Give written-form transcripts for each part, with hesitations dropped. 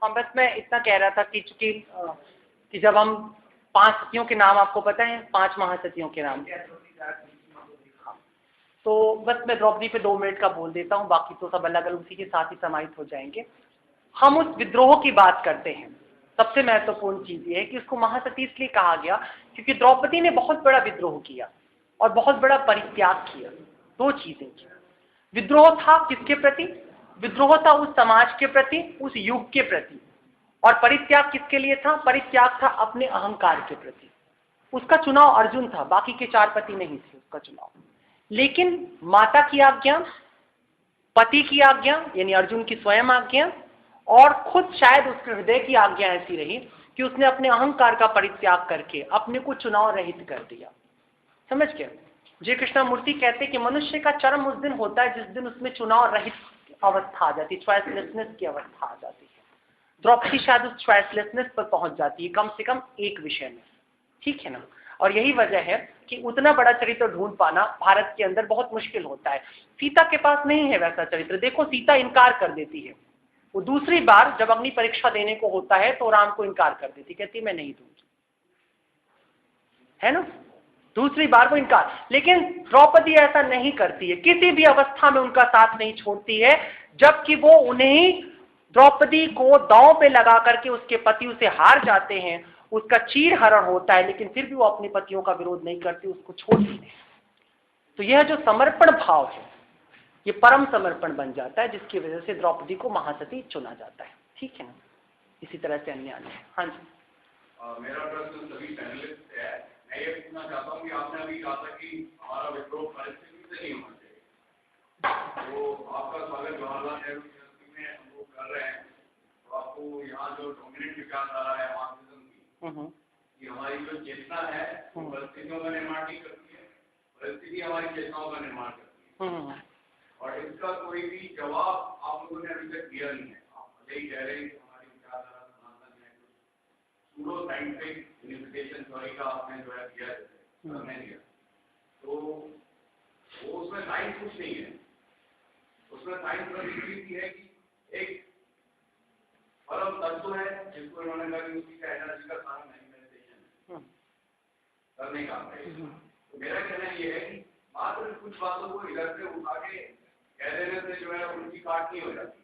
हाँ, बस मैं इतना कह रहा था कि चूंकि कि जब हम 5 सतियों के नाम आपको पता है, 5 महासतियों के नाम, हाँ, तो बस मैं द्रौपदी पे 2 मिनट का बोल देता हूँ, बाकी तो सब अलग अलग उसी के साथ ही समाहित हो जाएंगे। हम उस विद्रोह की बात करते हैं। सबसे महत्वपूर्ण चीज ये है कि उसको महासती इसलिए कहा गया क्योंकि द्रौपदी ने बहुत बड़ा विद्रोह किया और बहुत बड़ा परित्याग किया। 2 चीजें की। विद्रोह था किसके प्रति? विद्रोह था उस समाज के प्रति, उस युग के प्रति। और परित्याग किसके लिए था? परित्याग था अपने अहंकार के प्रति। उसका चुनाव अर्जुन था, बाकी के 4 पति नहीं थे उसका चुनाव। लेकिन माता की आज्ञा, पति की आज्ञा यानी अर्जुन की स्वयं आज्ञा, और खुद शायद उसके हृदय की आज्ञा ऐसी रही कि उसने अपने अहंकार का परित्याग करके अपने को चुनाव रहित कर दिया। समझ गए? जय कृष्णामूर्ति कहते कि मनुष्य का चरम उस दिन होता है जिस दिन उसमें चुनाव रहित अवस्था आ जाती है, चॉइसलेसनेस की अवस्था आ जाती है। द्रौपदी शायद उस चॉइसलेसनेस पर पहुंच जाती है, कम से कम एक विषय में। ठीक है ना? और यही वजह है कि उतना बड़ा चरित्र ढूंढ पाना भारत के अंदर बहुत मुश्किल होता है। सीता के पास नहीं है वैसा चरित्र। देखो, सीता इनकार कर देती है। वो दूसरी बार जब अग्नि परीक्षा देने को होता है तो राम को इनकार कर देती, कहती मैं नहीं दूंगी, है ना? दूसरी बार वो इनकार। लेकिन द्रौपदी ऐसा नहीं करती है, किसी भी अवस्था में उनका साथ नहीं छोड़ती है, जबकि वो उन्हें द्रौपदी को दांव पे लगा करके उसके पति उसे हार जाते हैं, उसका चीर हरण होता है, लेकिन फिर भी वो अपने पतियों का विरोध नहीं करती, उसको छोड़ती नहीं। तो यह जो समर्पण भाव है ये परम समर्पण बन जाता है, जिसकी वजह से द्रौपदी को महासती चुना जाता है। ठीक है ना? इसी तरह से अन्य अन्य। हाँ जी। मेरा प्रश्न सभी पैनलिस्ट से है। मैं ये पूछना चाहता हूँ कि आपने अभी कहा था कि हमारा विद्रोह परिस्थिति से नहीं होना चाहिए, तो आपका स्वागत जवाहरलाल नेहरू यूनिवर्सिटी में हम लोग कर रहे हैं, तो आपको यहाँ जो डोमिनेंट विचारधारा है मार्क्सिज्म की, कि हमारी जो चेतना है वो परिस्थितियों का निर्माण नहीं करती है, परिस्थिति हमारी चेतनाओं का निर्माण करती है, और इसका कोई भी जवाब आप लोगों ने अभी तक दिया नहीं है। आप यही कह रहे हैं कि हमारी विचारधारा सनातन है, सूडो साइंटिफिक यूनिफिकेशन थ्योरी का आपने जो है दिया, हमने दिया, तो वो उसमें साइंस कुछ नहीं है। उसमें साइंस बस इतनी है कि एक परम तत्व है जिसको इन्होंने कहा कि उसकी एनर्जी का सारा मैनिफेस्टेशन करने का है। तो मेरा कहना ये है कि मात्र कुछ बातों को इधर से उठा के कह देने से जो है उनकी काट नहीं हो जाती।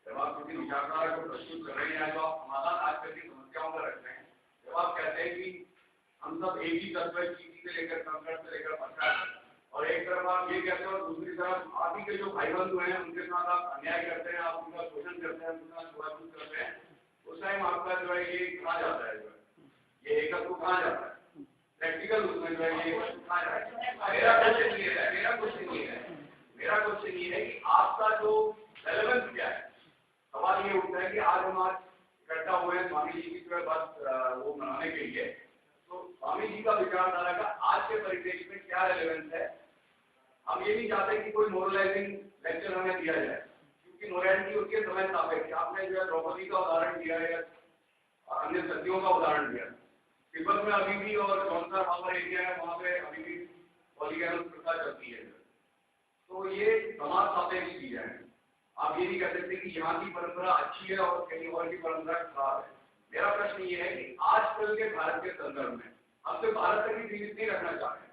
जब आप किसी विचारधारा को प्रस्तुत कर रहे हैं, तो आप समाधान आज कल की समस्याओं पर रख रहे हैं। जब आप कहते हैं कि हम सब एक ही तत्व है, चीटी से लेकर कंकड़ से लेकर पत्थर, और एक तरफ आप ये कहते हैं और दूसरी तरफ आप ही के जो भाई बंधु हैं उनके साथ आप अन्याय करते हैं, आप उनका शोषण करते हैं, उनका छुआछूत करते हैं, उस टाइम आपका जो है ये कहाँ जाता है, जो है ये एकत्व कहाँ जाता है, प्रैक्टिकल उसमें जो है ये कहाँ जाता है। मेरा क्वेश्चन ये है कि आपका जो रेलेवेंस क्या है। सवाल ये उठता है कि आज हम इकट्ठा हुए हैं स्वामी जी की जो है बस वो मनाने के लिए, तो स्वामी जी का विचारधारा का आज के परिप्रेक्ष्य में क्या रेलेवेंस है। हम ये नहीं चाहते कि कोई मोरलाइजिंग लेक्चर हमें दिया जाए, क्योंकि मोरालिटी होती है समय सापेक्ष। आपने जो है द्रौपदी का उदाहरण दिया है, अन्य सतियों का उदाहरण दिया। तिब्बत में अभी भी और जौनसा हावर एरिया है, वहाँ पे अभी भी पॉलीगैमस प्रथा चलती है। तो ये समाज सापेक्ष चीजें हैं। आप ये नहीं कह सकते कि यहाँ की परंपरा अच्छी है और कहीं और की परंपरा खराब है। मेरा प्रश्न ये है कि आजकल के भारत के संदर्भ में हम तो भारत तक ही सीमित नहीं रखना चाह रहे हैं।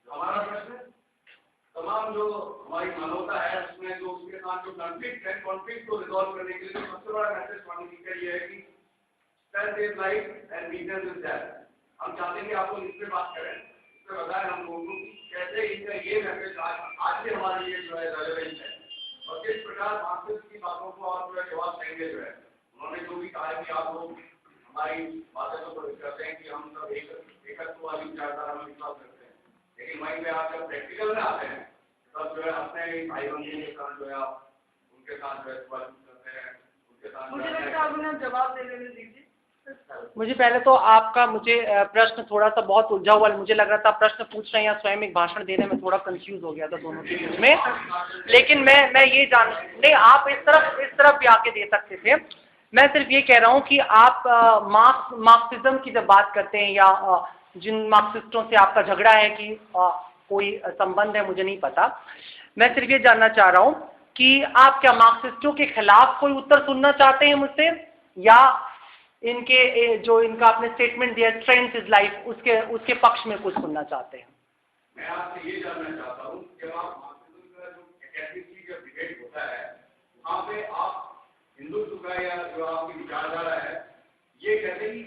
तो हमारा प्रश्न तमाम जो हमारी मानवता है उसमें जो उसके साथ जो कॉन्फ्लिक्ट है, कॉन्फ्लिक्ट को रिजॉल्व करने के लिए सबसे बड़ा मैसेज स्वामी जी का ये है कि strength is life and weakness is death. हम चाहते हैं कि आप लोग इस पर बात करें, इस पर बताएं हम लोगों को कैसे इनका ये मैसेज आज भी हमारे लिए जो है रेलेवेंट है, और किस प्रकार मार्क्सिस्ट की बातों को आप जो है जवाब देंगे। जो है उन्होंने जो भी कहा कि आप लोग हमारी बातें तो करते हैं कि हम सब एकत्व वाली विचारधारा में विश्वास करते हैं, लेकिन वहीं पे आप जब प्रैक्टिकल में आते हैं तब जो है अपने भाई बंधुओं के साथ जो है आप उनके साथ जो है करते हैं, उनके साथ मुझे लगता है आप उन्हें जवाब दे लेने दीजिए। मुझे पहले तो आपका प्रश्न थोड़ा सा बहुत उलझा हुआ, मुझे लग रहा था प्रश्न पूछ रहे हैं या स्वयं एक भाषण देने में थोड़ा कंफ्यूज हो गया था दोनों के बीच में। लेकिन मैं ये जान नहीं, आप इस तरफ भी आके दे सकते थे। मैं सिर्फ ये कह रहा हूँ कि आप मार्क्सिज्म की जब बात करते हैं या जिन मार्क्सिस्टों से आपका झगड़ा है कि कोई संबंध है, मुझे नहीं पता। मैं सिर्फ ये जानना चाह रहा हूँ कि आप क्या मार्क्सिस्टों के खिलाफ कोई उत्तर सुनना चाहते हैं मुझसे, या इनके जो इनका आपने स्टेटमेंट दिया स्ट्रेंथ इज लाइफ, उसके पक्ष में कुछ सुनना चाहते हैं? मैं आपसे ये जानना चाहता हूँ, जब आप मार्क्सिज्म का जो एकेडमिक की जब डिबेट होता है, वहाँ पे आप हिंदुत्व का या जो आपकी विचारधारा है, ये कहते हैं कि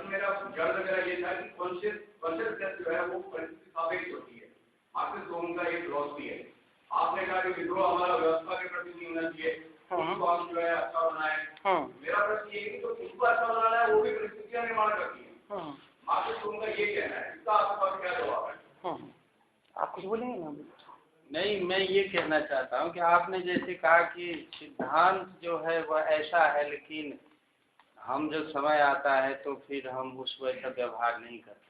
मेरा जड़ वगैरह ये था कि कॉन्शियसनेस जो है वो परिस्थिति सापेक्ष होती है। मार्क्सिज्म का ये फिलॉसफी है। आपने कहा कि विद्रोह हमारा व्यवस्था के प्रति नहीं होना चाहिए, उसको हम जो है अच्छा बनाए। मेरा प्रश्न ये है कि तो उसको अच्छा बनाना है, वो भी परिस्थितियां निर्माण करती है। मार्क्सिज्म का ये कहना है, इसका आपके पास क्या जवाब है? आप कुछ बोलेंगे ना? नहीं, मैं ये कहना चाहता हूँ कि आपने जैसे कहा कि सिद्धांत जो है वह ऐसा है, लेकिन हम जब समय आता है तो फिर हम उस वैसा व्यवहार नहीं करते।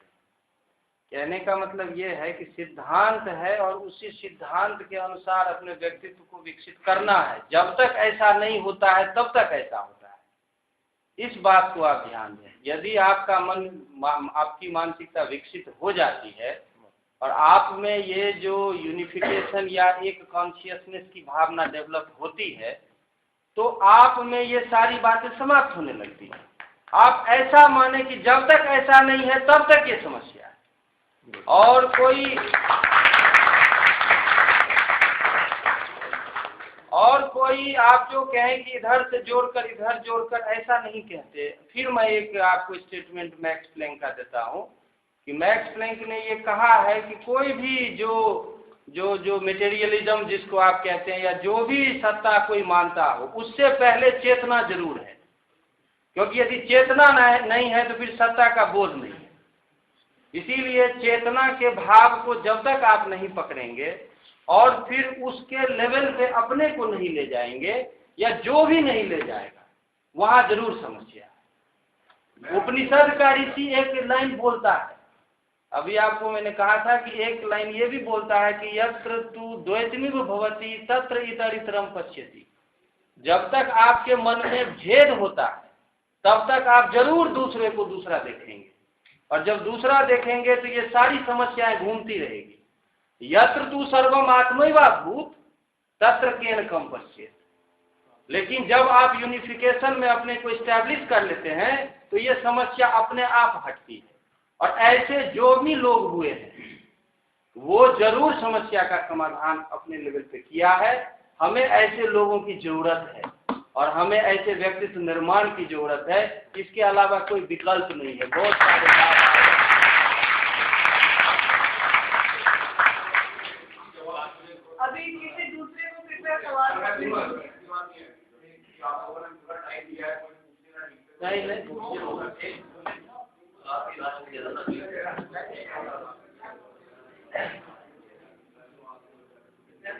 कहने का मतलब ये है कि सिद्धांत है और उसी सिद्धांत के अनुसार अपने व्यक्तित्व को विकसित करना है। जब तक ऐसा नहीं होता है तब तक ऐसा होता है। इस बात को आप ध्यान दें। यदि आपका आपकी मानसिकता विकसित हो जाती है और आप में ये जो यूनिफिकेशन या एक कॉन्शियसनेस की भावना डेवलप होती है, तो आप में ये सारी बातें समाप्त होने लगती हैं। आप ऐसा माने कि जब तक ऐसा नहीं है तब तक ये समस्या है। और कोई आप जो कहें कि इधर से जोड़कर इधर जोड़कर, ऐसा नहीं कहते। फिर मैं एक आपको स्टेटमेंट मैक्स प्लैंक का देता हूँ कि मैक्स प्लैंक ने ये कहा है कि कोई भी जो मटेरियलिज्म जिसको आप कहते हैं या जो भी सत्ता कोई मानता हो, उससे पहले चेतना जरूर है। क्योंकि यदि चेतना नहीं है तो फिर सत्ता का बोध नहीं है। इसीलिए चेतना के भाव को जब तक आप नहीं पकड़ेंगे और फिर उसके लेवल पे अपने को नहीं ले जाएंगे या जो भी नहीं ले जाएगा, वहां जरूर समस्या है। उपनिषद का ऋषि एक लाइन बोलता है, अभी आपको मैंने कहा था कि एक लाइन ये भी बोलता है कि यत्र तु द्वैतमिव भवति तत्र इतरितरम पश्यति। जब तक आपके मन में भेद होता है तब तक आप जरूर दूसरे को दूसरा देखेंगे, और जब दूसरा देखेंगे तो ये सारी समस्याएं घूमती रहेगी। यत्र तु सर्वम आत्मैवाभूत तत्र केन कम पश्येत। लेकिन जब आप यूनिफिकेशन में अपने को इस्टेब्लिश कर लेते हैं तो ये समस्या अपने आप हटती है। और ऐसे जो भी लोग हुए हैं वो जरूर समस्या का समाधान अपने लेवल पे किया है। हमें ऐसे लोगों की जरूरत है और हमें ऐसे व्यक्तित्व निर्माण की जरूरत है। इसके अलावा कोई विकल्प नहीं है। बहुत सारे अभी किसी दूसरे को कृपया सवाल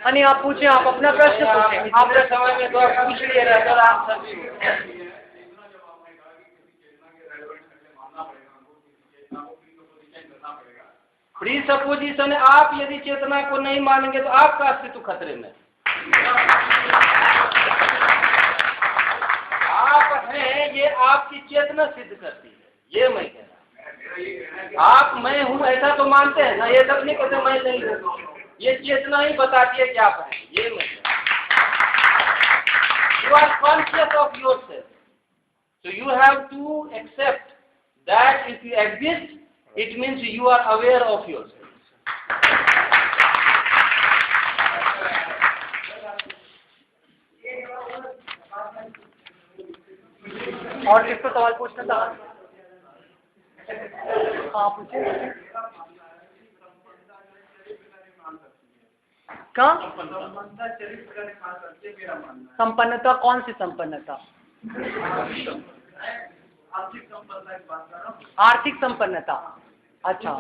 नहीं, आप पूछे, आप अपना प्रश्न पूछे। आपके समय में तो आप पूछ लिए रहते और आप सभी प्री सपोजिशन है। आप यदि चेतना को नहीं मानेंगे तो आपका अस्तित्व खतरे में। आप हैं, ये आपकी चेतना सिद्ध करती है। ये मैं कह रहा हूँ। आप मैं हूँ ऐसा तो मानते हैं ना, ये तब नहीं कहते मैं नहीं हूँ। ये चेतना ही बताती है कि आप हैं। ये मैं कह रहा हूँ। You are conscious of yourself, so you have to accept that if you exist, it means you are aware of yourself. और किसको सवाल पूछना था? हाँ पूछे। कहाँ? संपन्नता? कौन सी संपन्नता? आर्थिक संपन्नता। अच्छा।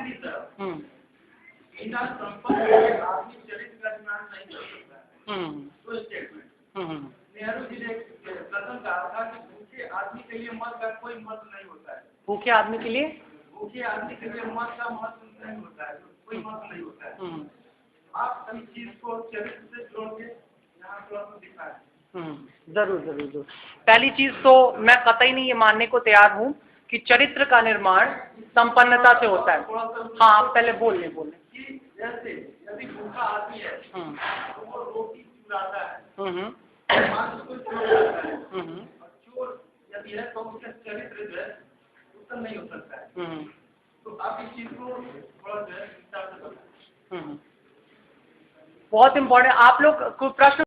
नेहरू जी ने कथन कहा था कि भूखे आदमी के लिए मत का कोई महत्व नहीं होता है। भूखे आदमी के लिए? भूखे आदमी के लिए मत का महत्व नहीं होता है, कोई महत्व नहीं होता है। आप सभी चीज को चरित्र से जोड़ के यहाँ पर दिखाएं। जरूर जरूर जरूर। पहली चीज तो मैं कतई नहीं ये मानने को तैयार हूँ कि चरित्र का निर्माण संपन्नता से होता है। हाँ आप पहले बोल लें। जैसे यदि भूखा आदमी है तो वो रोटी चुराता है, चोर यदि व्यक्ति है तो उसका चरित्र जो है उत्तम नहीं हो सकता है। तो आप इस चीज को थोड़ा जो है विस्तार से बताएं। बहुत इम्पोर्टेंट। आप लोग कोई प्रश्न